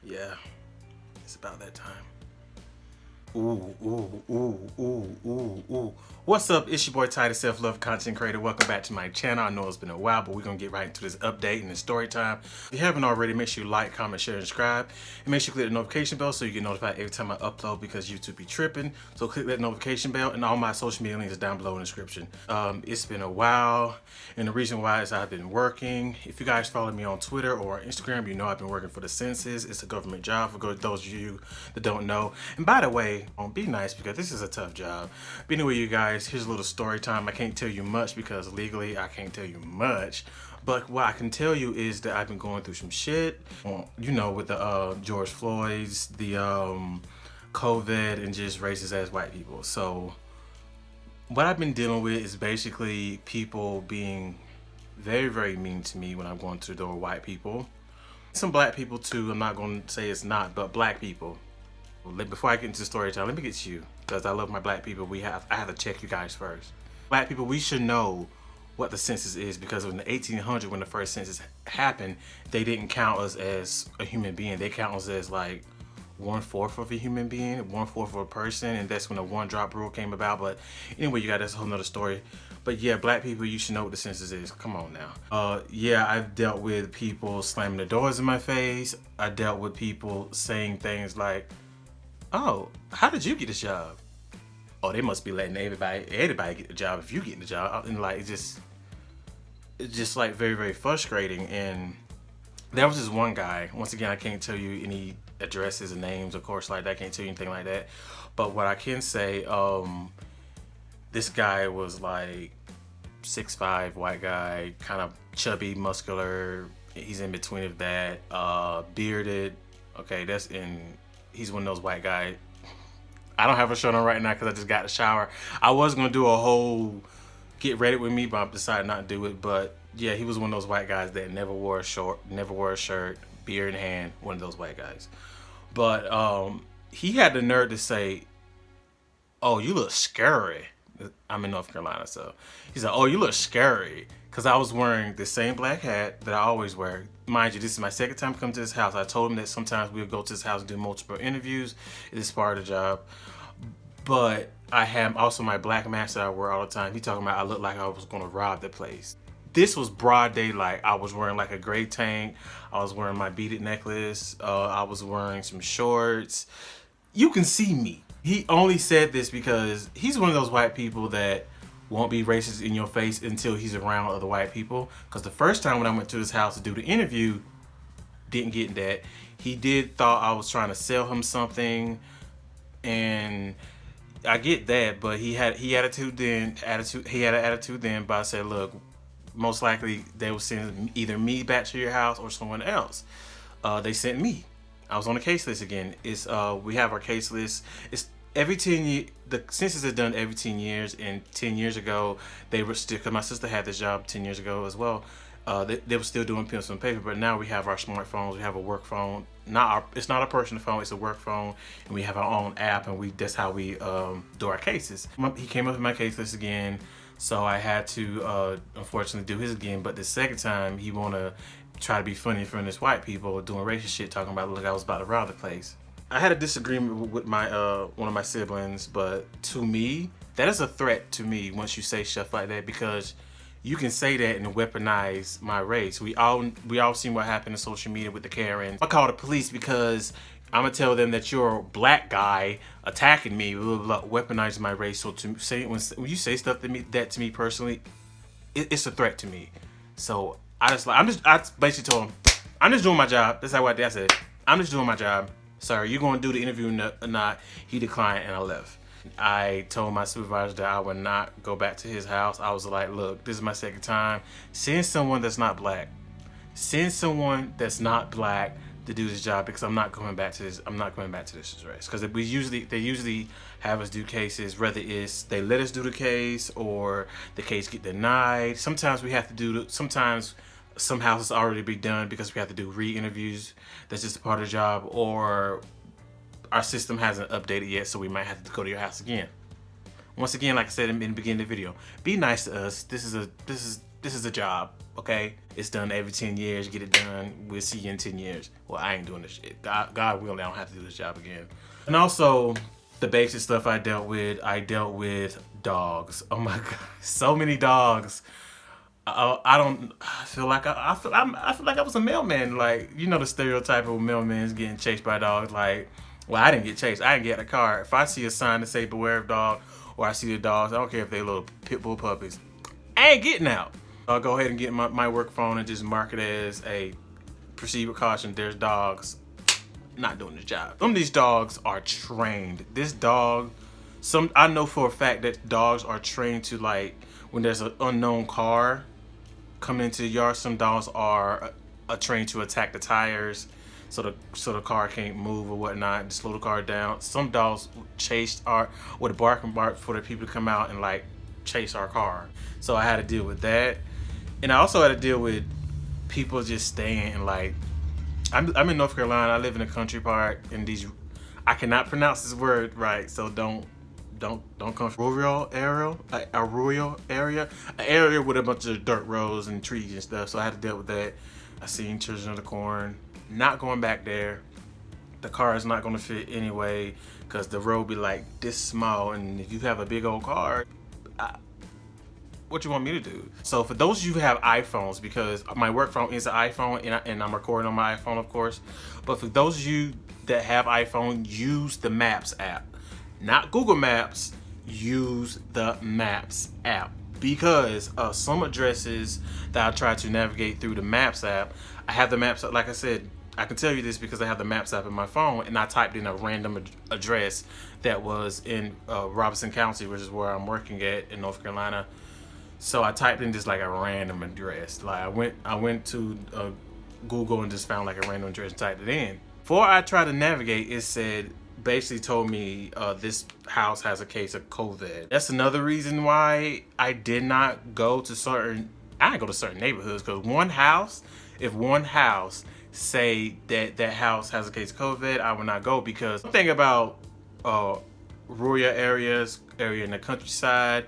Yeah, it's about that time. Ooh, ooh, ooh, ooh, ooh, ooh. What's up? It's your boy Tyi, the self-love content creator. Welcome back to my channel. I know it's been a while, but we're gonna get right into this update and the story time. If you haven't already, make sure you like, comment, share, and subscribe. And make sure you click the notification bell so you get notified every time I upload because YouTube be tripping. So click that notification bell, and all my social media links are down below in the description. It's been a while, and the reason why is I've been working. If you guys follow me on Twitter or Instagram, you know I've been working for the census. It's a government job for those of you that don't know. And by the way, be nice because this is a tough job. But anyway, you guys, here's a little story time. I can't tell you much because legally I can't tell you much. But what I can tell you is that I've been going through some shit, you know, with the George Floyd's, the COVID, and just racist ass white people. So what I've been dealing with is basically people being very, very mean to me when I'm going to the door, white people. Some black people too, I'm not going to say it's not, but black people. Before I get into the story time, let me get you, because I love my black people. I have to check you guys first. Black people, we should know what the census is, because in the 1800s, when the first census happened, they didn't count us as a human being. They count us as like 1/4 of a human being, 1/4 of a person, and that's when the one drop rule came about. But anyway, you got that's a whole nother story. But yeah, black people, you should know what the census is. Come on now. Yeah, I've dealt with people slamming the doors in my face. I dealt with people saying things like, "Oh, how did you get this job? Oh, they must be letting everybody get the job if you get the job." And like it's just like very, very frustrating. And there was this one guy. Once again, I can't tell you any addresses and names, of course, like that. I can't tell you anything like that. But what I can say, this guy was like 6'5", white guy, kind of chubby, muscular. He's in between of that, bearded. Okay, he's one of those white guys. I don't have a shirt on right now because I just got a shower. I was gonna do a whole get ready with me, but I decided not to do it. But yeah, he was one of those white guys that never wore a shirt, beard in hand, one of those white guys. But he had the nerve to say, "Oh, you look scary." I'm in North Carolina, so he said, "Oh, you look scary," because I was wearing the same black hat that I always wear. Mind you, this is my second time coming to this house. I told him that sometimes we'll go to this house and do multiple interviews. It is part of the job. But I have also my black mask that I wear all the time. He talking about I look like I was gonna rob the place. This was broad daylight. I was wearing like a gray tank. I was wearing my beaded necklace. I was wearing some shorts. You can see me. He only said this because he's one of those white people that won't be racist in your face until he's around other white people. Because the first time when I went to his house to do the interview, didn't get that. He thought I was trying to sell him something, and I get that, but he had an attitude then. But I said, look, most likely they will send either me back to your house or someone else. They sent me. I was on the case list again. We have our case list. It's every 10 years. The census is done every 10 years, and 10 years ago they were still, because my sister had this job 10 years ago as well. They were still doing pencil and paper, but now we have our smartphones. We have a work phone. It's not a personal phone. It's a work phone, and we have our own app, and that's how we do our cases. He came up with my case list again, so I had to unfortunately do his again. But the second time, he wanna try to be funny in front of his white people doing racist shit, talking about, look, I was about to rob the place. I had a disagreement with my one of my siblings, but to me, that is a threat to me once you say stuff like that, because you can say that and weaponize my race. We all seen what happened in social media with the Karens. I call the police because I'm gonna tell them that you're a black guy attacking me, blah, blah, blah, weaponizing my race. So to say when you say stuff to me personally, it's a threat to me. So I basically told him, I'm just doing my job. That's how I did. I said, I'm just doing my job. Sir, you gonna do the interview or not? He declined, and I left. I told my supervisor that I would not go back to his house. I was like, look, this is my second time. Send someone that's not black. Send someone that's not black to do this job, because I'm not going back to this. I'm not going back to this race, because they usually have us do cases, whether it's they let us do the case or the case get denied. Sometimes we have to do. Sometimes some houses already be done because we have to do re-interviews. That's just a part of the job, or our system hasn't updated yet, so we might have to go to your house again. Once again, like I said in the beginning of the video, be nice to us. This is a job. Okay, it's done every 10 years. Get it done. We'll see you in 10 years. Well, I ain't doing this shit. God willing, I don't have to do this job again. And also, the basic stuff I dealt with dogs. Oh my god, so many dogs. I feel like I feel like I was a mailman. Like, you know, the stereotype of mailmen getting chased by dogs. Like, well, I didn't get chased. I didn't get a car. If I see a sign that say "Beware of dog," or I see the dogs, I don't care if they little pit bull puppies. I ain't getting out. I'll go ahead and get my work phone and just mark it as a proceed with caution. There's dogs not doing the job. Some of these dogs are trained. This dog, I know for a fact that dogs are trained to, like, when there's an unknown car coming into the yard, some dogs are trained to attack the tires so the car can't move or whatnot and slow the car down. Some dogs with a bark and bark for the people to come out and like chase our car. So I had to deal with that. And I also had to deal with people just staying and like, I'm in North Carolina. I live in a country part, and I cannot pronounce this word right, so don't come from rural area, an area with a bunch of dirt roads and trees and stuff. So I had to deal with that. I seen Children of the Corn. Not going back there. The car is not going to fit anyway, because the road be like this small, and if you have a big old car, what you want me to do? So for those of you who have iPhones, because my work phone is an iPhone, and I'm recording on my iPhone, of course. But for those of you that have iPhone, use the Maps app. Not Google Maps, use the Maps app. Because some addresses that I try to navigate through the Maps app, I have the Maps, like I said, I can tell you this because I have the Maps app in my phone, and I typed in a random address that was in Robeson County, which is where I'm working at in North Carolina. So I typed in just like a random address. Like I went to Google and just found like a random address and typed it in. Before I tried to navigate, it said, basically told me this house has a case of COVID. That's another reason why I did not go to certain neighborhoods, because if one house say that house has a case of COVID, I would not go. Because the thing about rural areas in the countryside,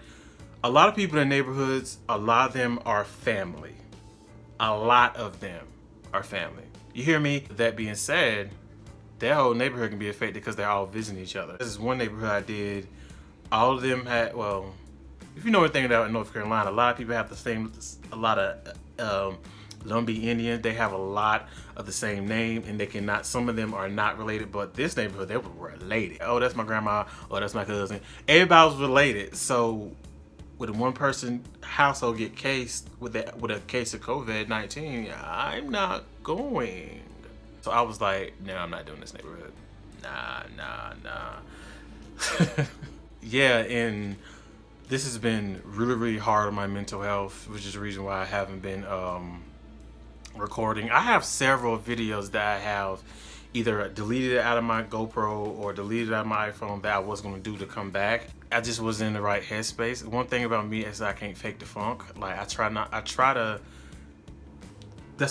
a lot of people in the neighborhoods, a lot of them are family. A lot of them are family. You hear me? That being said, that whole neighborhood can be affected because they're all visiting each other. This is one neighborhood I did. All of them had, well, if you know anything about North Carolina, a lot of people have a lot of Lumbee Indians. They have a lot of the same name, and some of them are not related, but this neighborhood, they were related. Oh, that's my grandma. Oh, that's my cousin. Everybody was related. So with one person household get cased with a case of COVID-19, I'm not going. So I was like, no, I'm not doing this neighborhood. Nah. Yeah, and this has been really, really hard on my mental health, which is the reason why I haven't been recording. I have several videos that I have either deleted out of my GoPro or deleted out of my iPhone that I was going to do to come back. I just wasn't in the right headspace. One thing about me is I can't fake the funk. Like, that's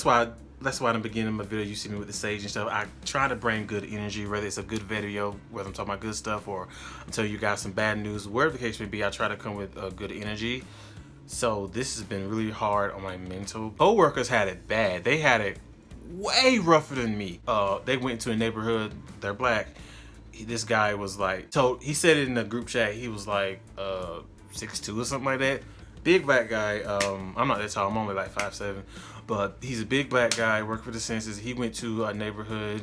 why in the beginning of my video, you see me with the sage and stuff. I try to bring good energy, whether it's a good video, whether I'm talking about good stuff, or I'm telling you guys some bad news, wherever the case may be, I try to come with good energy. So this has been really hard on my mental. Co-workers had it bad. They had it way rougher than me. They went to a neighborhood, they're black. This guy was like, so he said it in the group chat, he was like 6'2" or something like that. Big black guy. I'm not that tall, I'm only like 5'7", but he's a big black guy, worked for the census. He went to a neighborhood,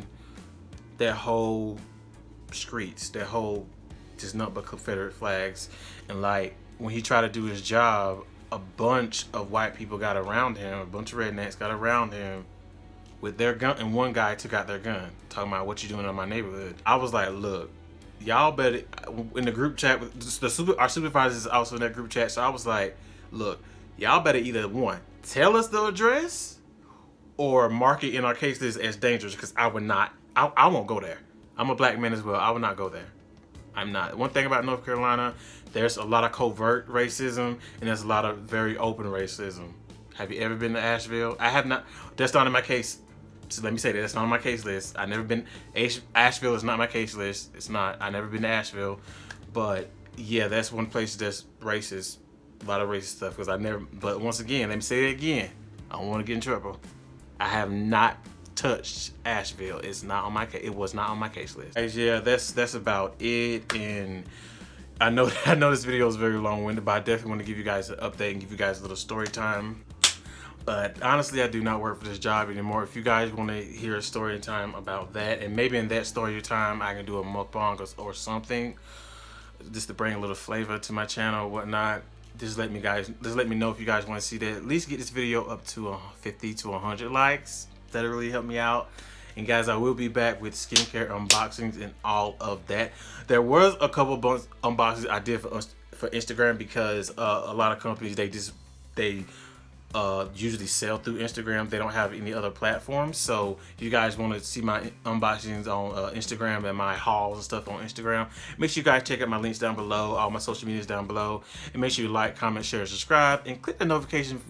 that whole streets, just nothing but Confederate flags. And like, when he tried to do his job, a bunch of white people got around him, a bunch of rednecks got around him with their gun, and one guy took out their gun, talking about, what you doing in my neighborhood? I was like, look, y'all better, in the group chat, our supervisor is also in that group chat, so I was like, look, y'all better either one, tell us the address, or mark it in our case list as dangerous, because I won't go there. I'm a black man as well, I would not go there. I'm not. One thing about North Carolina, there's a lot of covert racism, and there's a lot of very open racism. Have you ever been to Asheville? I have not. That's not in my case. So let me say that's not on my case list. I never been. Asheville is not my case list. It's not. I never been to Asheville, but yeah, that's one place that's racist. A lot of racist stuff. Because I never. But once again, let me say it again. I don't want to get in trouble. I have not touched Asheville. It's not on my case. It was not on my case list. Guys, yeah, that's about it. And I know this video is very long-winded, but I definitely want to give you guys an update and give you guys a little story time. But honestly, I do not work for this job anymore. If you guys want to hear a story time about that, and maybe in that story time I can do a mukbang or something, just to bring a little flavor to my channel or whatnot. Just let me know if you guys want to see that. At least get this video up to 50 to 100 likes. That'll really help me out. And guys, I will be back with skincare unboxings and all of that. There was a couple of unboxings I did for Instagram, because a lot of companies, they usually sell through Instagram. They don't have any other platforms. So if you guys want to see my unboxings on Instagram and my hauls and stuff on Instagram, make sure you guys check out my links down below. All my social medias down below, and make sure you like, comment, share, subscribe, and click the notification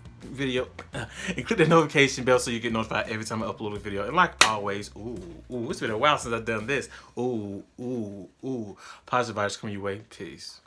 bell so you get notified every time I upload a video. And like always, it's been a while since I've done this. Positive vibes coming your way. Peace.